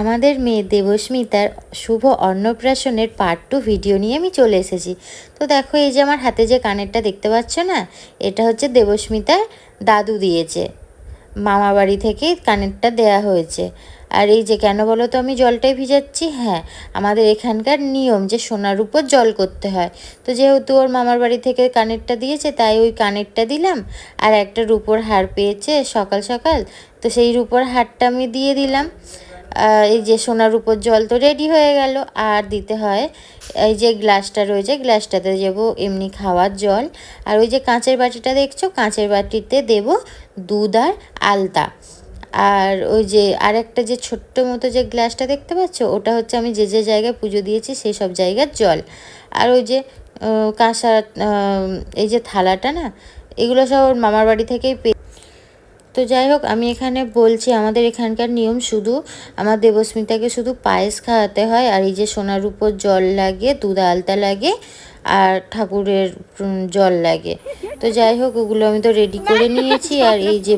আমাদের মেয়ে দেবস্মিতার শুভ অন্নপ্রাশনের part 2 video নিয়ে আমি চলে এসেছি। তো দেখো এই যে আমার হাতে যে কানেরটা দেখতে পাচ্ছ না, এটা হচ্ছে দেবস্মিতার দাদু দিয়েছে, মামা বাড়ি থেকে কানেরটা দেয়া হয়েছে। আর এই যে কেন বলো তো আমি জলটাই ভিজাচ্ছি, হ্যাঁ আমাদের এখানকার নিয়ম যে সোনার উপর জল করতে হয়। তো যেহেতু ওর মামার বাড়ি থেকে কানেরটা দিয়েছে তাই ওই কানেরটা দিলাম। আর একটা রূপোর হার পেয়েছে সকাল সকাল, তো সেই রূপোর হারটা আমি দিয়ে দিলাম। এই যে সোনার উপর জল তো রেডি হয়ে গেল। আর দিতে হয় এই যে গ্লাসটা রয়েছে, গ্লাসটাতে দেবো এমনি খাওয়ার জল। আর ওই যে কাঁচের বাটিটা দেখছো, কাঁচের বাটিতে দেব দুধ আর আলতা। আর ওই যে আরেকটা যে ছোট্ট মতো যে গ্লাসটা দেখতে পাচ্ছ, ওটা হচ্ছে আমি যে যে জায়গায় পুজো দিয়েছি সেই সব জায়গার জল। আর ওই যে কাঁসা এই যে থালাটা না, এগুলো সব ওর মামার বাড়ি থেকেই তো যাই হোক, আমি এখানে বলছি আমাদের এখানকার নিয়ম শুধু আমার দেবস্মিতাকে শুধু পায়েস খাওয়াতে হয়। আর এই যে সোনার উপর জল লাগে, দুধ আলতা লাগে, আর ঠাকুরের জল লাগে। তো যাই হোক, ওগুলো আমি তো রেডি করে নিয়েছি। আর এই যে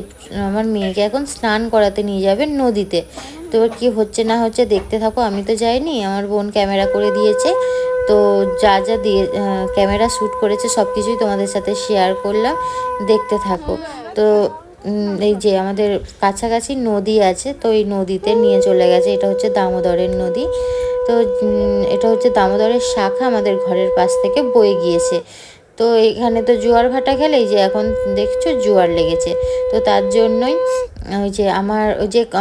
আমার মেয়েকে এখন স্নান করাতে নিয়ে যাবে নদীতে। তো এবার কী হচ্ছে না হচ্ছে দেখতে থাকো। আমি তো যাইনি, আমার বোন ক্যামেরা করে দিয়েছে। তো যা যা দিয়ে ক্যামেরা শ্যুট করেছে সব কিছুই তোমাদের সাথে শেয়ার করলাম, দেখতে থাকো। তো এই যে আমাদের কাছাকাছি নদী আছে, তো এই নদীতে নিয়ে চলে গেছে। এটা হচ্ছে দামোদরের নদী। তো এটা হচ্ছে দামোদরের শাখা, আমাদের ঘরের পাশ থেকে বয়ে গিয়েছে। তো এখানে তো জোয়ার ভাটা খেলে, এই যে এখন দেখছো জোয়ার লেগেছে। তো তার জন্যই ওই যে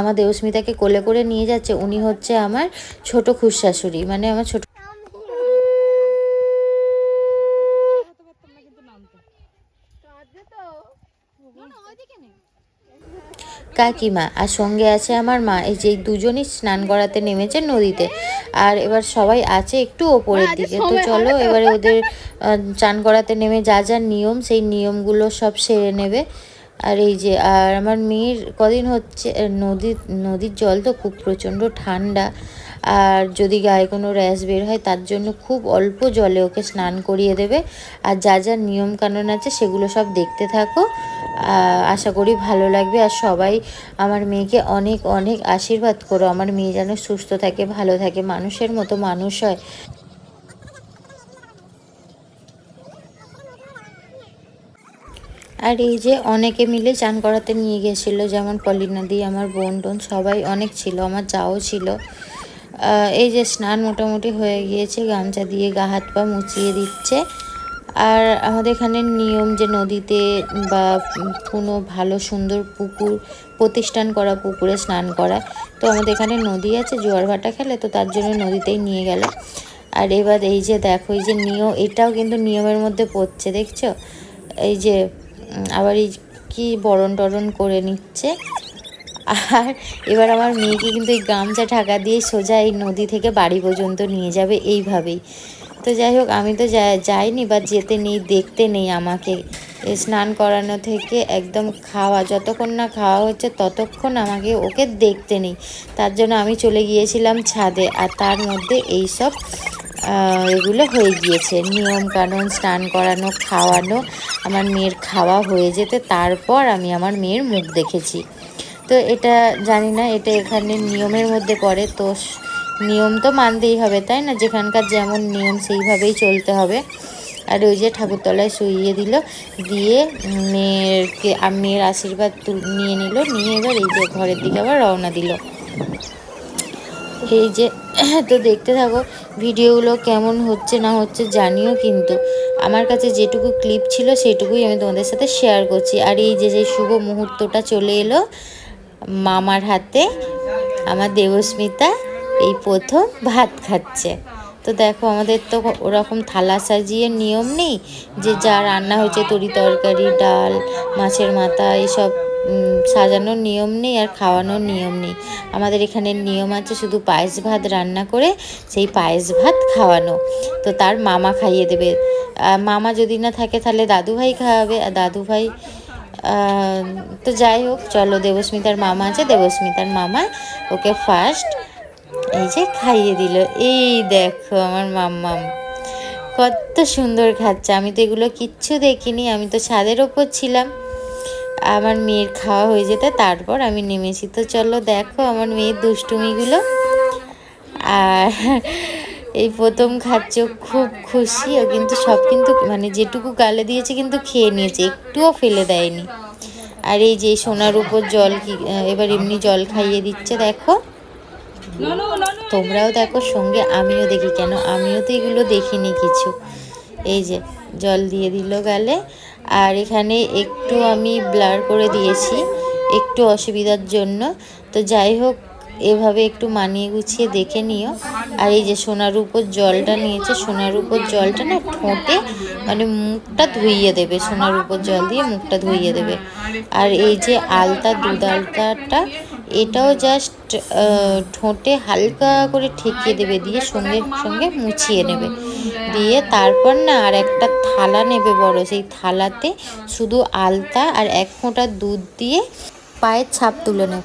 আমার দেবস্মিতাকে কোলে করে নিয়ে যাচ্ছে, উনি হচ্ছে আমার ছোট খুড়শাশুড়ি, মানে আমার ছোট কাকিমা। আর সঙ্গে আছে আমার মা। এই যে দুজনই স্নান করাতে নেমেছে নদীতে। আর এবার সবাই আছে একটু ওপরের দিকে। তো চলো এবারে ওদের চান করাতে নেমে যা যা নিয়ম, সেই নিয়মগুলো সব সেরে নেবে। আর এই যে আর আমার মেয়ের কদিন হচ্ছে নদীর জল তো খুব প্রচণ্ড ঠান্ডা। আর যদি গায়ে কোনো র্যাশ বের হয় তার জন্য খুব অল্প জলে ওকে স্নান করিয়ে দেবে। আর যা যা নিয়মকানুন আছে সেগুলো সব দেখতে থাকো, আশা করি ভালো লাগবে। আর সবাই আমার মেয়েকে অনেক অনেক আশীর্বাদ করো, আমার মেয়ে যেন সুস্থ থাকে, ভালো থাকে, মানুষের মতো মানুষ হয়। আর এই যে অনেকে মিলে চান করাতে নিয়ে গেছিলো, যেমন পলিনাদি, আমার বোন টোন সবাই অনেক ছিল, আমার যাও ছিল। এই যে স্নান মোটামুটি হয়ে গিয়েছে, গামছা দিয়ে গা হাত পা মুছিয়ে দিচ্ছে। আর আমাদের এখানে নিয়ম যে নদীতে বা কোনো ভালো সুন্দর পুকুর, প্রতিষ্ঠান করা পুকুরে স্নান করা। তো আমাদের এখানে নদী আছে, জোয়ার ভাটা খেলে, তো তার জন্য নদীতেই নিয়ে গেল। আর এবার এই যে দেখো, এই যে নিয়ম, এটাও কিন্তু নিয়মের মধ্যে পড়ছে, দেখছো? এই যে আবার এই কি বরণ টরণ করে নিচ্ছে। আর এবার আমার মেয়েকে কিন্তু এই গামছা ঢাকা দিয়ে সোজা এই নদী থেকে বাড়ি পর্যন্ত নিয়ে যাবে এইভাবেই। তো যাই হোক, আমি তো যাইনি বা যেতে নেই, দেখতে নেই আমাকে। স্নান করানো থেকে একদম খাওয়া, যতক্ষণ না খাওয়া হচ্ছে ততক্ষণ আমাকে ওকে দেখতে নেই। তার জন্য আমি চলে গিয়েছিলাম ছাদে। আর তার মধ্যে এই সব এগুলো হয়ে গিয়েছে নিয়ম কানুন, স্নান করানো, খাওয়ানো। আমার মেয়ের খাওয়া হয়ে যেতে তারপর আমি আমার মেয়ের মুখ দেখেছি। তো এটা জানি না, এটা এখানে নিয়মের মধ্যে পড়ে। তো নিয়ম তো মানতেই হবে, তাই না? যেখানকার যেমন নিয়ম সেইভাবেই চলতে হবে। আর ওই যে ঠাকুরতলায় শুইয়ে দিল, দিয়ে মেয়ের আশীর্বাদ নিয়ে নিল, নিয়ে এবার এই যে ঘরের দিকে আবার রওনা দিল। এই যে তো দেখতে থাকো ভিডিওগুলো, কেমন হচ্ছে না হচ্ছে জানিও। কিন্তু আমার কাছে যেটুকু ক্লিপ ছিল সেটুকুই আমি তোমাদের সাথে শেয়ার করছি। আর এই যে শুভ মুহূর্তটা চলে এলো মামার হাতে, আমার দেবস্মিতা এই প্রথম ভাত খাচ্ছে। তো দেখো, আমাদের তো ওরকম থালা সাজিয়ে নিয়ম নেই যে যা রান্না হয়েছে তরি তরকারি, ডাল, মাছের মাথা, এইসব সাজানোর নিয়ম নেই আর খাওয়ানোর নিয়ম নেই। আমাদের এখানে নিয়ম আছে শুধু পায়েস ভাত রান্না করে সেই পায়েস ভাত খাওয়ানো। তো তার মামা খাইয়ে দেবে। মামা যদি না থাকে তাহলে দাদুভাই খাওয়াবে। আর দাদুভাই তো যাই হোক, চলো দেবস্মিতার মামা আছে, দেবস্মিতার মামা ওকে ফার্স্ট এই যে খাইয়ে দিল। এই দেখো আমার মাম্মাম কত সুন্দর খাচ্ছে। আমি তো এগুলো কিচ্ছু দেখিনি, আমি তো ছাদের ওপর ছিলাম। আমার মেয়ের খাওয়া হয়ে যেতে তারপর আমি নেমেছি। তো চলো দেখো আমার মেয়ের দুষ্টুমিগুলো। আর এই প্রথম খাচ্ছে, খুব খুশি। ও কিন্তু সব কিন্তু মানে যেটুকু গালে দিয়েছে কিন্তু খেয়ে নিয়েছে, একটুও ফেলে দেয়নি। আর এই যে সোনার উপর জল কি এবার এমনি জল খাইয়ে দিচ্ছে দেখো। তোমরাও দেখো সঙ্গে, আমিও দেখি, কেন আমিও তো এগুলো দেখিনি কিছু। এই যে জল দিয়ে দিল গালে। আর এখানে একটু আমি ব্লার করে দিয়েছি একটু অসুবিধার জন্য, তো যাই হোক এভাবে একটু মানিয়ে গুছিয়ে দেখে নিও। আর এই যে সোনার উপর জলটা নিয়েছে, সোনার উপর জলটা না ঠোঁটে মানে মুখটা ধুইয়ে দেবে, সোনার উপর জল দিয়ে মুখটা ধুইয়ে দেবে। আর এই যে আলতা, দুধ আলতাটা, এটাও জাস্ট ঠোঁটে হালকা করে ঠেকিয়ে দেবে, দিয়ে সঙ্গে সঙ্গে মুছিয়ে নেবে। দিয়ে তারপর না আর একটা থালা নেবে বড়, সেই থালাতে শুধু আলতা আর 1 ফোঁটা দুধ দিয়ে পায়ের ছাপ তুলে নেবে।